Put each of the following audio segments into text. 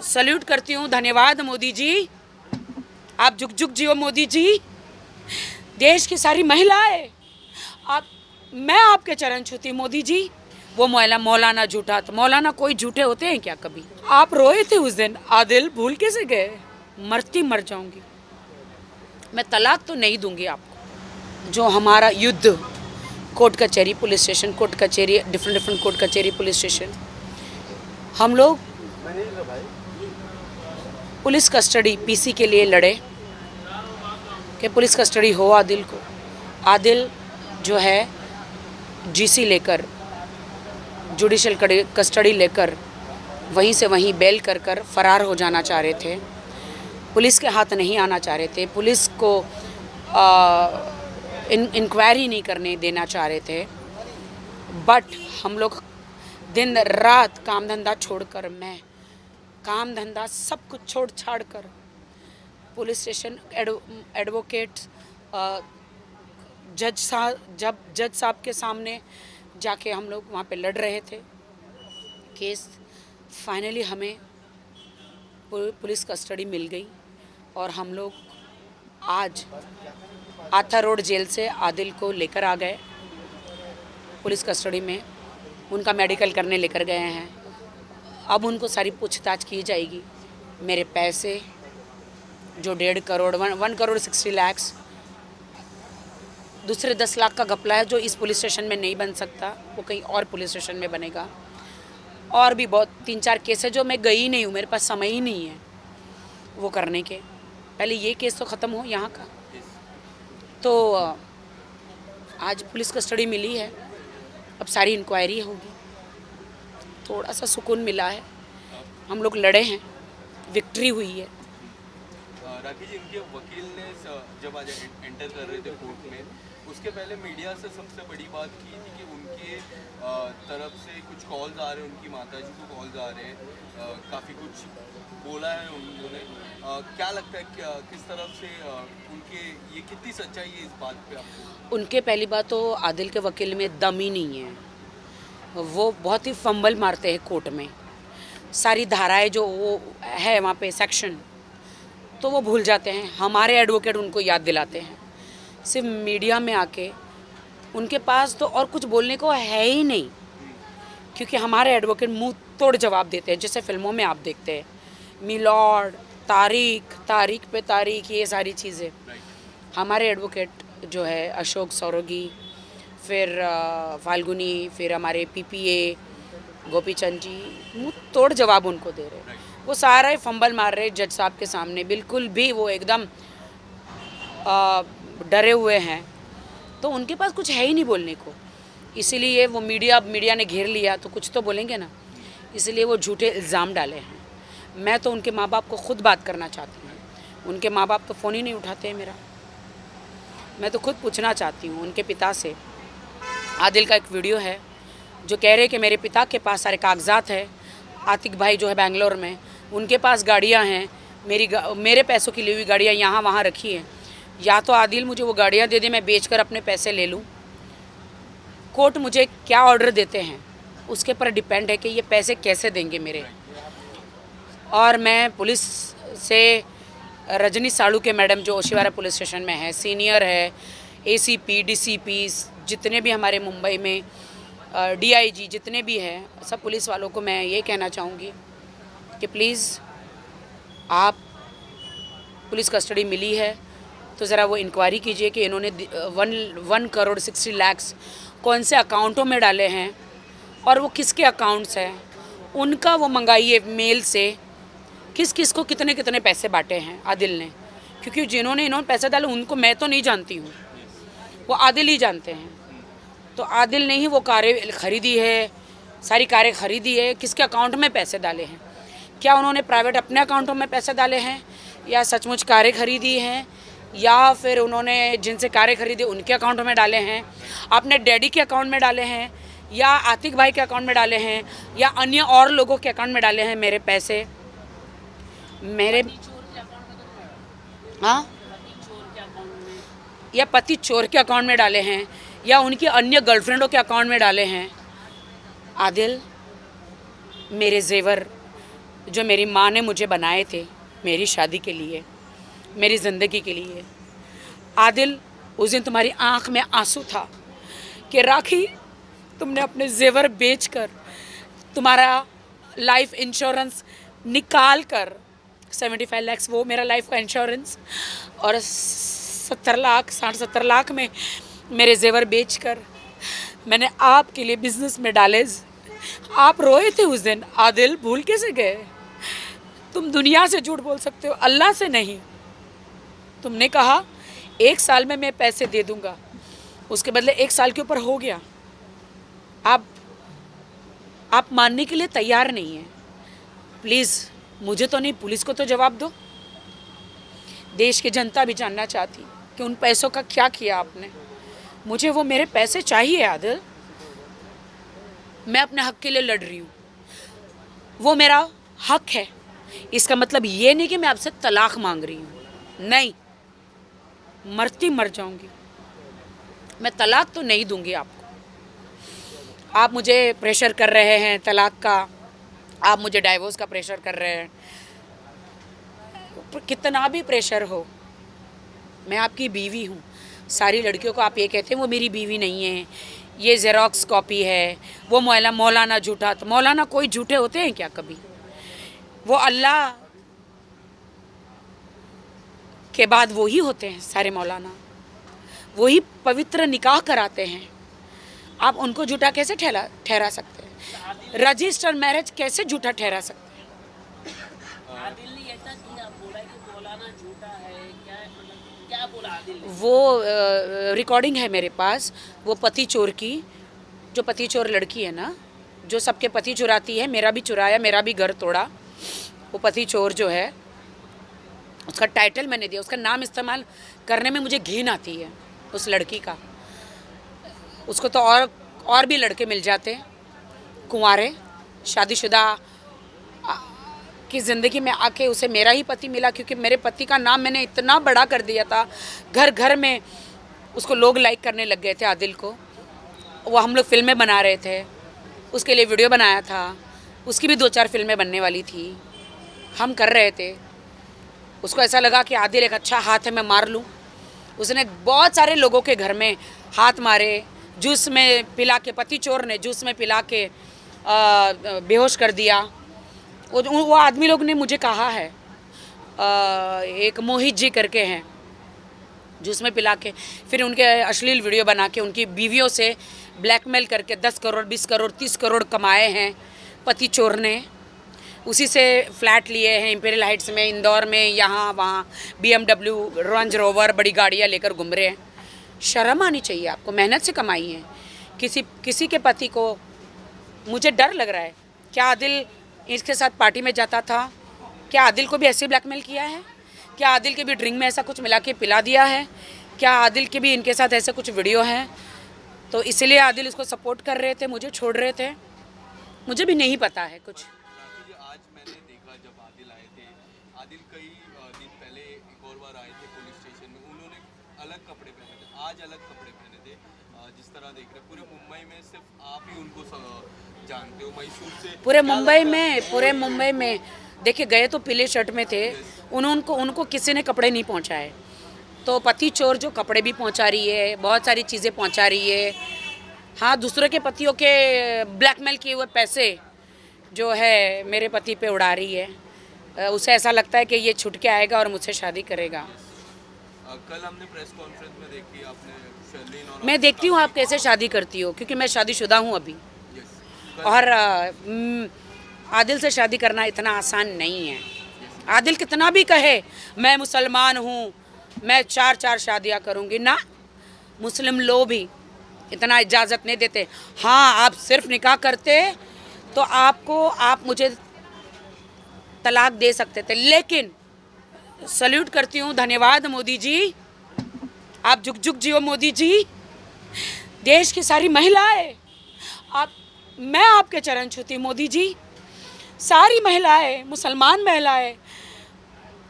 Salute करती हूँ। धन्यवाद मोदी जी, आप जुग जुग जियो मोदी जी। देश की सारी महिलाएं, आप, मैं आपके चरण छूती मोदी जी। वो मौलाना झूठा, तो मौलाना कोई झूठे होते हैं क्या कभी? आप रोए थे उस दिन, आदिल भूल कैसे गए? मरती मर जाऊंगी मैं, तलाक तो नहीं दूंगी आपको। जो हमारा युद्ध, कोर्ट कचहरी पुलिस स्टेशन, कोर्ट कचहरी, डिफरेंट कोर्ट कचहरी पुलिस स्टेशन, हम लोग पुलिस कस्टडी पीसी के लिए लड़े कि पुलिस कस्टडी हो आदिल को। आदिल जो है जीसी लेकर, जुडिशल कस्टडी लेकर वहीं से वहीं बेल कर फरार हो जाना चाह रहे थे। पुलिस के हाथ नहीं आना चाह रहे थे, पुलिस को इंक्वायरी नहीं करने देना चाह रहे थे। बट हम लोग दिन रात काम धंधा छोड़कर, मैं काम धंधा सब कुछ छोड़ छाड़ कर पुलिस स्टेशन, एडवोकेट, जज साहब के सामने जाके हम लोग वहाँ पे लड़ रहे थे केस। फाइनली हमें पुलिस कस्टडी मिल गई और हम लोग आज आथा रोड जेल से आदिल को लेकर आ गए पुलिस कस्टडी में। उनका मेडिकल करने लेकर गए हैं। अब उनको सारी पूछताछ की जाएगी। मेरे पैसे जो 1.5 करोड़, 1 करोड़ 60 लाख, दूसरे 10 लाख का घपला है जो इस पुलिस स्टेशन में नहीं बन सकता, वो कहीं और पुलिस स्टेशन में बनेगा। और भी बहुत 3-4 केस है जो मैं गई नहीं हूँ, मेरे पास समय ही नहीं है वो करने के। पहले ये केस तो ख़त्म हो यहाँ का। तो आज पुलिस कस्टडी मिली है, अब सारी इंक्वायरी होगी। थोड़ा सा सुकून मिला है, हम लोग लड़े हैं, विक्ट्री हुई है। राखी जी, उनके वकील ने जब आज एंटर कर रहे थे कोर्ट में, उसके पहले मीडिया से सबसे बड़ी बात की थी कि उनके तरफ से कुछ कॉल्स आ रहे हैं, उनकी माताजी को कॉल्स आ रहे हैं, काफ़ी कुछ बोला है उन्होंने। क्या लगता है किस तरफ से उनके, ये कितनी सच्चाई है इस बात पे आपको? उनके पहली बात तो आदिल के वकील में दम ही नहीं है, वो बहुत ही फंबल मारते हैं कोर्ट में। सारी धाराएं जो वो है वहाँ पे सेक्शन, तो वो भूल जाते हैं। हमारे एडवोकेट उनको याद दिलाते हैं। सिर्फ मीडिया में आके उनके पास तो और कुछ बोलने को है ही नहीं, क्योंकि हमारे एडवोकेट मुंह तोड़ जवाब देते हैं, जैसे फिल्मों में आप देखते हैं, मिलॉर्ड, तारीख पे तारीख, ये सारी चीज़ें। हमारे एडवोकेट जो है अशोक सौरगी, फिर फाल्गुनी, फिर हमारे पीपीए गोपीचंद जी, मुंह तोड़ जवाब उनको दे रहे हैं। वो सारा फंबल मार रहे जज साहब के सामने, बिल्कुल भी वो एकदम डरे हुए हैं। तो उनके पास कुछ है ही नहीं बोलने को, इसीलिए वो मीडिया ने घेर लिया, तो कुछ तो बोलेंगे ना, इसलिए वो झूठे इल्ज़ाम डाले हैं। मैं तो उनके माँ बाप को खुद बात करना चाहती हूँ। उनके माँ बाप तो फ़ोन ही नहीं उठाते हैं मेरा। मैं तो खुद पूछना चाहती हूँ उनके पिता से। आदिल का एक वीडियो है जो कह रहे कि मेरे पिता के पास सारे कागजात है, आतिक भाई जो है बेंगलोर में, उनके पास गाड़ियाँ हैं, मेरे पैसों की ली हुई गाड़ियाँ यहाँ वहाँ रखी हैं। या तो आदिल मुझे वो गाड़ियाँ दे दे, मैं बेचकर अपने पैसे ले लूँ। कोर्ट मुझे क्या ऑर्डर देते हैं उसके पर डिपेंड है कि ये पैसे कैसे देंगे मेरे। और मैं पुलिस से रजनी साड़ू के मैडम जो ओशिवारा पुलिस स्टेशन में है, सीनियर है, एसीपी, डीसीपी, जितने भी हमारे मुंबई में डीआईजी जितने भी हैं, सब पुलिस वालों को मैं ये कहना चाहूँगी कि प्लीज़ आप, पुलिस कस्टडी मिली है तो ज़रा वो इंक्वायरी कीजिए कि इन्होंने 1 करोड़ 60 लाख कौन से अकाउंटों में डाले हैं और वो किसके अकाउंट्स हैं, उनका वो मंगाइए मेल से, किस किस को कितने कितने पैसे बांटे हैं आदिल ने। क्योंकि इन्होंने पैसे डाले उनको मैं तो नहीं जानती हूँ, वो आदिल ही जानते हैं। तो आदिल ने ही वो कारें खरीदी है, सारी कारें खरीदी है, किसके अकाउंट में पैसे डाले हैं, क्या उन्होंने प्राइवेट अपने अकाउंटों में पैसे डाले हैं या सचमुच कारें खरीदी हैं, या फिर उन्होंने जिनसे कारें खरीदी उनके अकाउंट में डाले हैं, अपने डैडी के अकाउंट में डाले हैं, या आतिक भाई के अकाउंट में डाले हैं, या अन्य और लोगों के अकाउंट में डाले हैं मेरे पैसे। मेरे हाँ, या पति चोर के अकाउंट में डाले हैं, या उनकी अन्य गर्लफ्रेंडों के अकाउंट में डाले हैं। आदिल, मेरे जेवर, जो मेरी माँ ने मुझे बनाए थे मेरी शादी के लिए, मेरी ज़िंदगी के लिए। आदिल, उस दिन तुम्हारी आँख में आंसू था कि राखी तुमने अपने जेवर बेचकर, तुम्हारा लाइफ इंश्योरेंस निकाल कर, 75 लाख वो मेरा लाइफ का इंश्योरेंस, और 70 लाख 60-70 लाख में मेरे जेवर बेचकर मैंने आपके लिए बिजनेस में डाले। आप रोए थे उस दिन। आदिल, भूल कैसे गए? तुम दुनिया से झूठ बोल सकते हो, अल्लाह से नहीं। तुमने कहा 1 साल में मैं पैसे दे दूंगा, उसके बदले 1 साल के ऊपर हो गया। आप मानने के लिए तैयार नहीं हैं। प्लीज़, मुझे तो नहीं, पुलिस को तो जवाब दो। देश की जनता भी जानना चाहती कि उन पैसों का क्या किया आपने। मुझे वो मेरे पैसे चाहिए आदिल। मैं अपने हक के लिए लड़ रही हूँ, वो मेरा हक है। इसका मतलब ये नहीं कि मैं आपसे तलाक मांग रही हूँ, नहीं, मरती मर जाऊंगी, मैं तलाक तो नहीं दूंगी आपको। आप मुझे प्रेशर कर रहे हैं तलाक का, आप मुझे डाइवोर्स का प्रेशर कर रहे हैं। कितना भी प्रेशर हो, मैं आपकी बीवी हूँ। सारी लड़कियों को आप ये कहते हैं वो मेरी बीवी नहीं है, ये जेरोक्स कॉपी है, वो मौलाना झूठा। तो मौलाना कोई झूठे होते हैं क्या कभी? वो अल्लाह के बाद वो ही होते हैं सारे मौलाना, वही पवित्र निकाह कराते हैं। आप उनको झूठा कैसे ठहरा सकते हैं? रजिस्टर मैरिज कैसे झूठा ठहरा सकते हैं? आदिल ने ऐसा किया, बोला कि मौलाना झूठा है, क्या बोला आदिल ने? वो रिकॉर्डिंग है मेरे पास, वो पति चोर की, जो पति चोर लड़की है ना, जो सबके पति चुराती है, मेरा भी चुराया, मेरा भी घर तोड़ा। वो पति चोर जो है, उसका टाइटल मैंने दिया, उसका नाम इस्तेमाल करने में मुझे घिन आती है उस लड़की का। उसको तो और भी लड़के मिल जाते, कुंवारे शादीशुदा की ज़िंदगी में आके उसे मेरा ही पति मिला, क्योंकि मेरे पति का नाम मैंने इतना बड़ा कर दिया था, घर घर में उसको लोग लाइक करने लग गए थे। आदिल को वो हम लोग फिल्में बना रहे थे, उसके लिए वीडियो बनाया था, उसकी भी 2-4 फिल्में बनने वाली थी, हम कर रहे थे। उसको ऐसा लगा कि आदिल एक अच्छा हाथ है, मैं मार लूँ। उसने बहुत सारे लोगों के घर में हाथ मारे, जूस में पिला के, पति चोर ने जूस में पिला के बेहोश कर दिया। वो आदमी लोग ने मुझे कहा है, एक मोहित जी करके हैं, जूस में पिला के फिर उनके अश्लील वीडियो बना के उनकी बीवियों से ब्लैकमेल करके 10 करोड़ 20 करोड़ 30 करोड़ कमाए हैं पति चोर ने। उसी से फ्लैट लिए हैं इंपीरियल हाइट्स में, इंदौर में, यहाँ वहाँ, BMW, रेंज रोवर, बड़ी गाड़ियाँ लेकर घूम रहे हैं। शर्म आनी चाहिए आपको, मेहनत से कमाई है। किसी के पति को, मुझे डर लग रहा है, क्या आदिल इसके साथ पार्टी में जाता था? क्या आदिल को भी ऐसे ब्लैकमेल किया है? क्या आदिल के भी ड्रिंक में ऐसा कुछ मिला के पिला दिया है? क्या आदिल के भी इनके साथ ऐसे कुछ वीडियो हैं? तो इसलिए आदिल इसको सपोर्ट कर रहे थे, मुझे छोड़ रहे थे, मुझे भी नहीं पता है कुछ। आज मैंने देखा जब आदिल आए थे, आदिल कई दिन पहले एक और बार आए थे पुलिस स्टेशन में, उन्होंने अलग कपड़े पहने थे, आज अलग कपड़े पहने थे। जिस तरह देख रहे पूरे मुंबई में सिर्फ आप ही उनको जानते हो, मैसूर से पूरे मुंबई में देखिए, गए तो पीले शर्ट में थे, उनको किसी ने कपड़े नहीं पहुंचाए। तो पति चोर जो कपड़े भी पहुंचा रही है, बहुत सारी चीज़ें पहुंचा रही है। हाँ, दूसरे के पतियों के ब्लैकमेल किए हुए पैसे जो है मेरे पति पे उड़ा रही है। उसे ऐसा लगता है कि ये छुट के आएगा और मुझसे शादी करेगा। कल हमने प्रेस कॉन्फ्रेंस में देखी आपने शर्लीन और मैं देखती हूँ आप कैसे शादी करती हो, क्योंकि मैं शादीशुदा हूँ अभी। और आदिल से शादी करना इतना आसान नहीं है। आदिल कितना भी कहे मैं मुसलमान हूँ, मैं 4 शादियाँ करूँगी, ना, मुस्लिम लोग भी इतना इजाज़त नहीं देते। हाँ, आप सिर्फ निकाह करते तो आप मुझे तलाक दे सकते थे, लेकिन सल्यूट करती हूँ, धन्यवाद मोदी जी, आप जुग जुग जियो मोदी जी। देश की सारी महिलाएं, मैं आपके चरण छूती मोदी जी। सारी महिलाएं, मुसलमान महिलाएं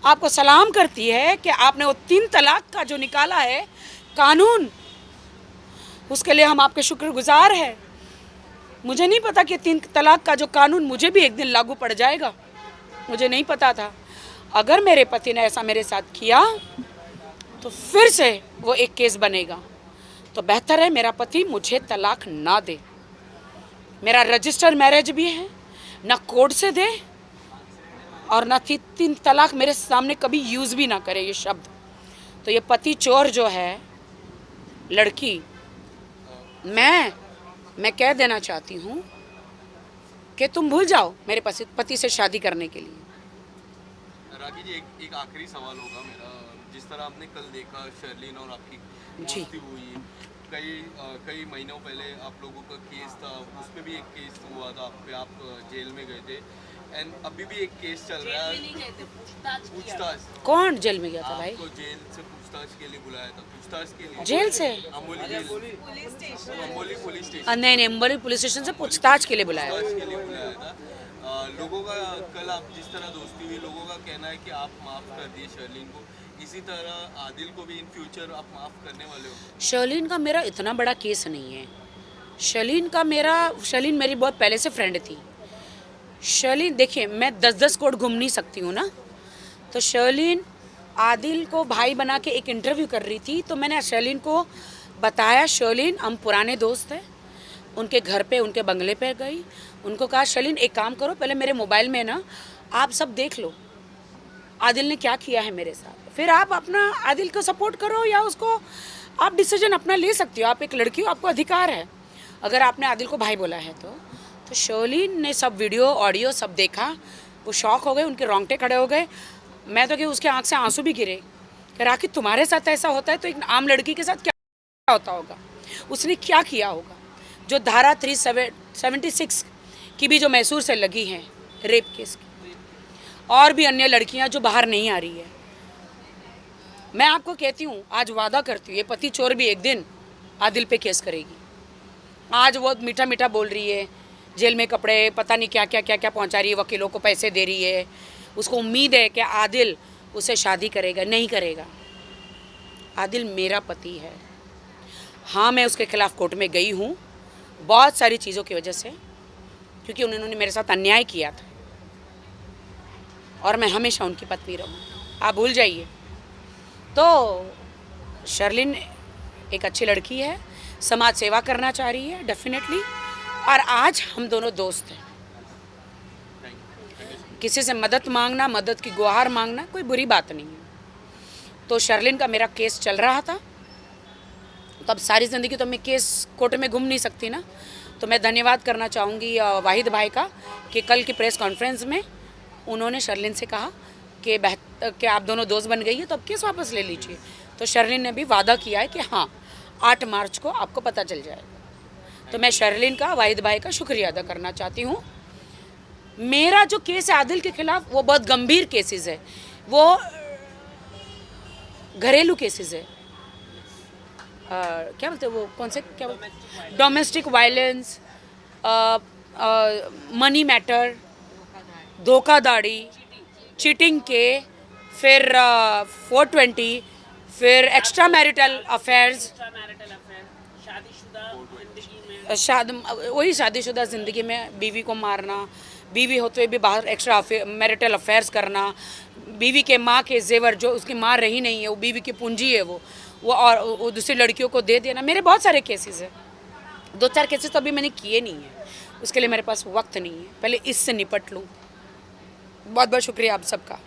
आपको सलाम करती है कि आपने वो 3 तलाक का जो निकाला है कानून, उसके लिए हम आपके शुक्रगुजार हैं। मुझे नहीं पता कि 3 तलाक का जो कानून मुझे भी एक दिन लागू पड़ जाएगा। मुझे नहीं पता था। अगर मेरे पति ने ऐसा मेरे साथ किया तो फिर से वो एक केस बनेगा। तो बेहतर है मेरा पति मुझे तलाक ना दे। मेरा रजिस्टर मैरिज भी है, ना कोर्ट से दे और ना तीन तलाक मेरे सामने कभी यूज़ भी ना करे ये शब्द। तो ये पति चोर जो है लड़की, मैं कह देना चाहती हूँ कि तुम भूल जाओ मेरे पति से शादी करने के लिए। राखी जी, एक आखिरी सवाल होगा मेरा। जिस तरह आपने कल देखा शर्लिन और आपकी जी। दोस्ती हुई, कई महीनों पहले आप लोगों का केस था, उसमें भी एक केस हुआ था आप पे, आप जेल में गए थे। एंड अभी भी एक केस चल रहा है, नहीं गए थे, पूछताछ कौन जेल में गया था भाई? आपको जेल से पूछताछ के लिए बुलाया था, पूछताछ के लिए जेल से? अम्बोली पुलिस स्टेशन नहीं, अम्बोली पुलिस स्टेशन से पूछताछ के लिए बुलाया। पूछताछ के लिए बुलाया था। लोगों का कल आप जिस तरह दोस्ती हुई, लोगों का कहना है कि आप माफ़ कर दिए शर्लिन को, इसी तरह आदिल को भी इन फ्यूचर आप माफ़ करने वाले हो? शर्लिन का मेरा इतना बड़ा केस नहीं है। शर्लिन मेरी बहुत पहले से फ्रेंड थी। शर्लिन देखिए, मैं 10-10 कोर्ट घूम नहीं सकती हूँ ना। तो शर्लिन आदिल को भाई बना के एक इंटरव्यू कर रही थी, तो मैंने शर्लिन को बताया, शर्लिन हम पुराने दोस्त हैं। उनके घर पे, उनके बंगले पे गई, उनको कहा शर्लिन एक काम करो, पहले मेरे मोबाइल में ना आप सब देख लो आदिल ने क्या किया है मेरे साथ, फिर आप अपना आदिल को सपोर्ट करो या उसको, आप डिसीजन अपना ले सकती हो। आप एक लड़की हो, आपको अधिकार है अगर आपने आदिल को भाई बोला है तो शर्लिन ने सब वीडियो ऑडियो सब देखा, वो शॉक हो गए, उनके रोंगटे खड़े हो गए। मैं तो कि उसके आँख से आंसू भी गिरे कि राखी तुम्हारे साथ ऐसा होता है तो एक आम लड़की के साथ क्या होता होगा, उसने क्या किया होगा। जो धारा 376 की भी जो मैसूर से लगी हैं रेप केस की, और भी अन्य लड़कियां जो बाहर नहीं आ रही है। मैं आपको कहती हूँ, आज वादा करती हूँ, ये पति चोर भी एक दिन आदिल पे केस करेगी। आज वो मीठा मीठा बोल रही है, जेल में कपड़े पता नहीं क्या क्या पहुँचा रही है, वकीलों को पैसे दे रही है। उसको उम्मीद है कि आदिल उससे शादी करेगा, नहीं करेगा। आदिल मेरा पति है। हाँ, मैं उसके खिलाफ़ कोर्ट में गई हूँ बहुत सारी चीज़ों की वजह से, क्योंकि उन्होंने मेरे साथ अन्याय किया था, और मैं हमेशा उनकी पत्नी रहूँ। आप भूल जाइए। तो शर्लिन एक अच्छी लड़की है, समाज सेवा करना चाह रही है डेफिनेटली, और आज हम दोनों दोस्त हैं। किसी से मदद मांगना, मदद की गुहार मांगना कोई बुरी बात नहीं है। तो शर्लिन का मेरा केस चल रहा था, तब सारी ज़िंदगी तो मैं केस कोर्ट में घूम नहीं सकती ना। तो मैं धन्यवाद करना चाहूँगी वाहिद भाई का कि कल की प्रेस कॉन्फ्रेंस में उन्होंने शर्लिन से कहा कि आप दोनों दोस्त बन गई है तो अब केस वापस ले लीजिए। तो शर्लिन ने भी वादा किया है कि हाँ 8 मार्च को आपको पता चल जाएगा। तो मैं शर्लिन का, वाहिद भाई का शुक्रिया अदा करना चाहती हूँ। मेरा जो केस है आदिल के खिलाफ वो बहुत गंभीर केसेस है, वो घरेलू केसेस है। क्या बोलते हैं वो, कौन से, क्या बोलते हैं, डोमेस्टिक वायलेंस, मनी मैटर, धोखाधड़ी, चीटिंग के, फिर 420, फिर एक्स्ट्रा मैरिटल अफेयर्स, वही शादीशुदा ज़िंदगी में बीवी को मारना, बीवी होते हुए भी बाहर एक्स्ट्रा मैरिटल अफेयर्स करना, बीवी के माँ के जेवर जो उसकी माँ रही नहीं है, वो बीवी की पूंजी है, वो और वो दूसरी लड़कियों को दे देना। मेरे बहुत सारे केसेस हैं, 2-4 केसेस तो अभी मैंने किए नहीं हैं, उसके लिए मेरे पास वक्त नहीं है, पहले इससे निपट लूँ। बहुत बहुत शुक्रिया आप सबका।